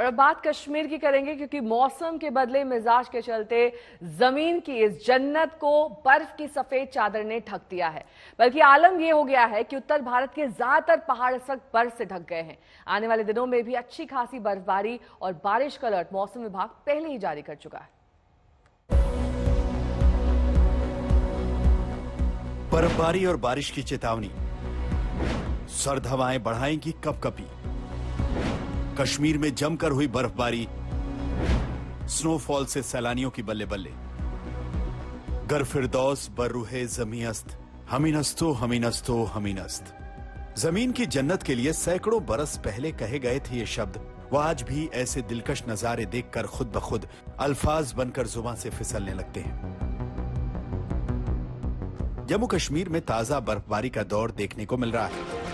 और अब बात कश्मीर की करेंगे, क्योंकि मौसम के बदले मिजाज के चलते जमीन की इस जन्नत को बर्फ की सफेद चादर ने ढक दिया है। बल्कि आलम यह हो गया है कि उत्तर भारत के ज्यादातर पहाड़ इस वक्त बर्फ से ढक गए हैं। आने वाले दिनों में भी अच्छी खासी बर्फबारी और बारिश का अलर्ट मौसम विभाग पहले ही जारी कर चुका है। बर्फबारी और बारिश की चेतावनी, सर्द हवाएं बढ़ाएंगी कपकपी। कश्मीर में जमकर हुई बर्फबारी, स्नोफॉल से सैलानियों की बल्ले बल्ले। गर फिरदौस बर्रुहे जमीअस्त, हमीनस्तो हमीनस्तो हमीनस्त। जमीन की जन्नत के लिए सैकड़ों बरस पहले कहे गए थे ये शब्द। वो आज भी ऐसे दिलकश नजारे देखकर खुद ब खुद अल्फाज बनकर जुबान से फिसलने लगते हैं। जम्मू कश्मीर में ताजा बर्फबारी का दौर देखने को मिल रहा है।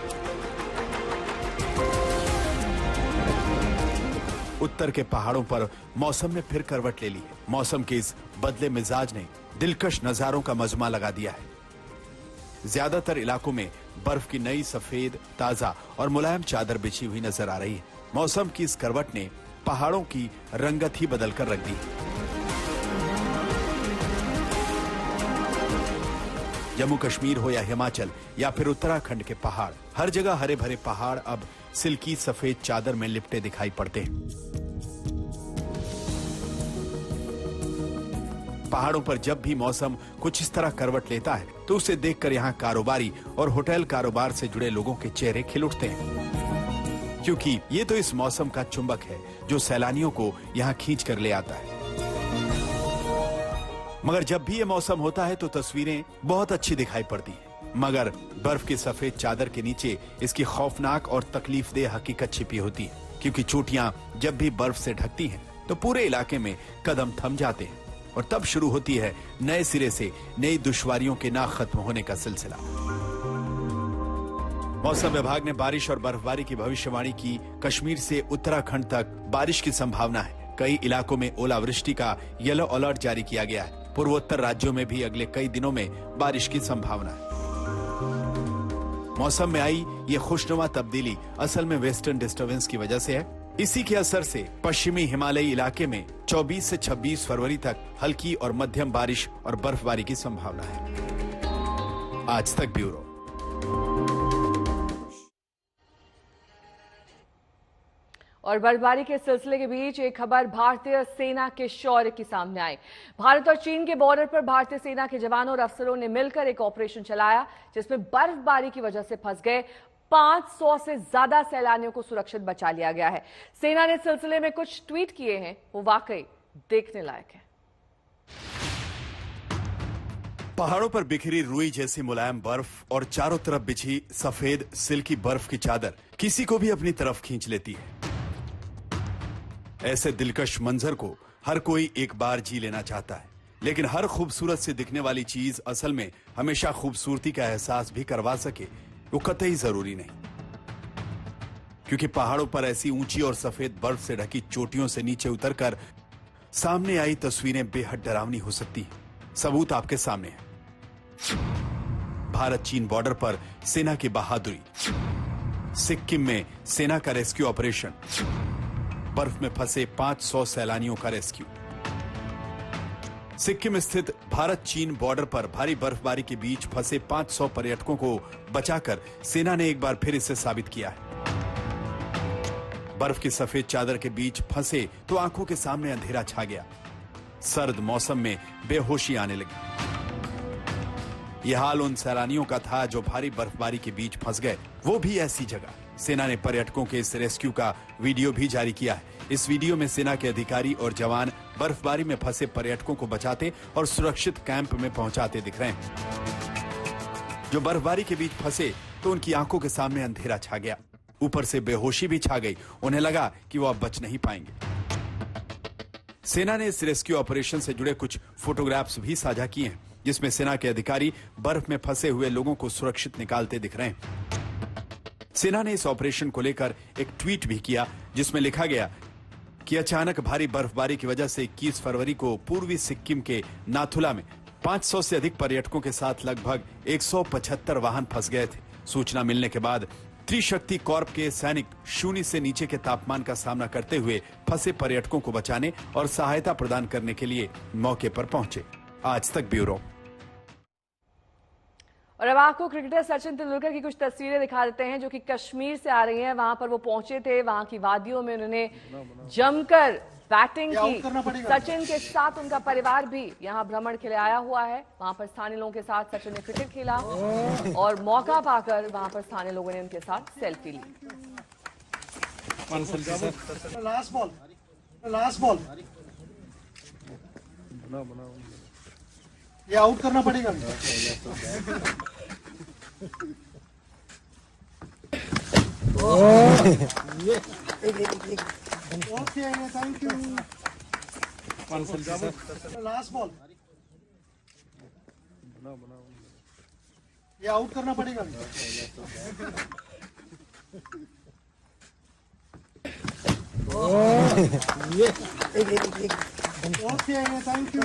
उत्तर के पहाड़ों पर मौसम ने फिर करवट ले ली है। मौसम के इस बदले मिजाज ने दिलकश नजारों का मजमा लगा दिया है। ज्यादातर इलाकों में बर्फ की नई सफेद, ताजा और मुलायम चादर बिछी हुई नजर आ रही है। मौसम की इस करवट ने पहाड़ों की रंगत ही बदलकर रख दी। जम्मू कश्मीर हो या हिमाचल या फिर उत्तराखंड के पहाड़, हर जगह हरे भरे पहाड़ अब सिल्की सफेद चादर में लिपटे दिखाई पड़ते हैं। पहाड़ों पर जब भी मौसम कुछ इस तरह करवट लेता है तो उसे देखकर यहाँ कारोबारी और होटल कारोबार से जुड़े लोगों के चेहरे खिल उठते हैं, क्योंकि ये तो इस मौसम का चुंबक है जो सैलानियों को यहाँ खींच कर ले आता है। मगर जब भी ये मौसम होता है तो तस्वीरें बहुत अच्छी दिखाई पड़ती हैं, मगर बर्फ की सफेद चादर के नीचे इसकी खौफनाक और तकलीफदेह हकीकत छिपी होती है। क्योंकि चोटियां जब भी बर्फ से ढकती हैं तो पूरे इलाके में कदम थम जाते हैं और तब शुरू होती है नए सिरे से नई दुश्वारियों के ना खत्म होने का सिलसिला। मौसम विभाग ने बारिश और बर्फबारी की भविष्यवाणी की। कश्मीर से उत्तराखंड तक बारिश की संभावना है। कई इलाकों में ओलावृष्टि का येलो अलर्ट जारी किया गया है। पूर्वोत्तर राज्यों में भी अगले कई दिनों में बारिश की संभावना है। मौसम में आई ये खुशनुमा तब्दीली असल में वेस्टर्न डिस्टर्बेंस की वजह से है। इसी के असर से पश्चिमी हिमालयी इलाके में 24 से 26 फरवरी तक हल्की और मध्यम बारिश और बर्फबारी की संभावना है। आज तक ब्यूरो। और बर्फबारी के सिलसिले के बीच एक खबर भारतीय सेना के शौर्य की सामने आई। भारत और चीन के बॉर्डर पर भारतीय सेना के जवानों और अफसरों ने मिलकर एक ऑपरेशन चलाया, जिसमें बर्फबारी की वजह से फंस गए 500 से ज्यादा सैलानियों को सुरक्षित बचा लिया गया है। सेना ने इस सिलसिले में कुछ ट्वीट किए हैं, वो वाकई देखने लायक है। पहाड़ों पर बिखरी रुई जैसी मुलायम बर्फ और चारों तरफ बिछी सफेद सिल्की बर्फ की चादर किसी को भी अपनी तरफ खींच लेती है। ऐसे दिलकश मंजर को हर कोई एक बार जी लेना चाहता है, लेकिन हर खूबसूरत से दिखने वाली चीज असल में हमेशा खूबसूरती का एहसास भी करवा सके वो कतई जरूरी नहीं। क्योंकि पहाड़ों पर ऐसी ऊंची और सफेद बर्फ से ढकी चोटियों से नीचे उतरकर सामने आई तस्वीरें बेहद डरावनी हो सकती हैं। सबूत आपके सामने है। भारत चीन बॉर्डर पर सेना की बहादुरी, सिक्किम में सेना का रेस्क्यू ऑपरेशन, बर्फ में फंसे 500 सैलानियों का रेस्क्यू। सिक्किम स्थित भारत चीन बॉर्डर पर भारी बर्फबारी के बीच फंसे 500 पर्यटकों को बचाकर सेना ने एक बार फिर इसे साबित किया है। बर्फ की सफेद चादर के बीच फंसे तो आंखों के सामने अंधेरा छा गया। सर्द मौसम में बेहोशी आने लगी। यह हाल उन सैलानियों का था जो भारी बर्फबारी के बीच फंस गए, वो भी ऐसी जगह। सेना ने पर्यटकों के इस रेस्क्यू का वीडियो भी जारी किया है। इस वीडियो में सेना के अधिकारी और जवान बर्फबारी में फंसे पर्यटकों को बचाते और सुरक्षित कैंप में पहुंचाते दिख रहे हैं। जो बर्फबारी के बीच फंसे तो उनकी आंखों के सामने अंधेरा छा गया, ऊपर से बेहोशी भी छा गई। उन्हें लगा कि वो अब बच नहीं पाएंगे। सेना ने इस रेस्क्यू ऑपरेशन से जुड़े कुछ फोटोग्राफ्स भी साझा किए हैं, जिसमें सेना के अधिकारी बर्फ में फंसे हुए लोगों को सुरक्षित निकालते दिख रहे हैं। सेना ने इस ऑपरेशन को लेकर एक ट्वीट भी किया, जिसमें लिखा गया कि अचानक भारी बर्फबारी की वजह से 21 फरवरी को पूर्वी सिक्किम के नाथुला में 500 से अधिक पर्यटकों के साथ लगभग 175 वाहन फंस गए थे। सूचना मिलने के बाद त्रिशक्ति कॉर्प के सैनिक शून्य से नीचे के तापमान का सामना करते हुए फंसे पर्यटकों को बचाने और सहायता प्रदान करने के लिए मौके पर पहुंचे। आज तक ब्यूरो। और अब आपको क्रिकेटर सचिन तेंदुलकर की कुछ तस्वीरें दिखा देते हैं जो कि कश्मीर से आ रही हैं। वहां पर वो पहुंचे थे, वहां की वादियों में उन्होंने जमकर बैटिंग की। सचिन के साथ उनका परिवार भी यहां भ्रमण के लिए आया हुआ है। वहां पर स्थानीय लोगों के साथ सचिन ने क्रिकेट खेला और मौका पाकर वहां पर स्थानीय लोगों ने उनके साथ सेल्फी ली। लास्ट बॉल ये आउट करना पड़ेगा। Okay, thank you. Last ball ये आउट करना पड़ेगा। Okay, thank you.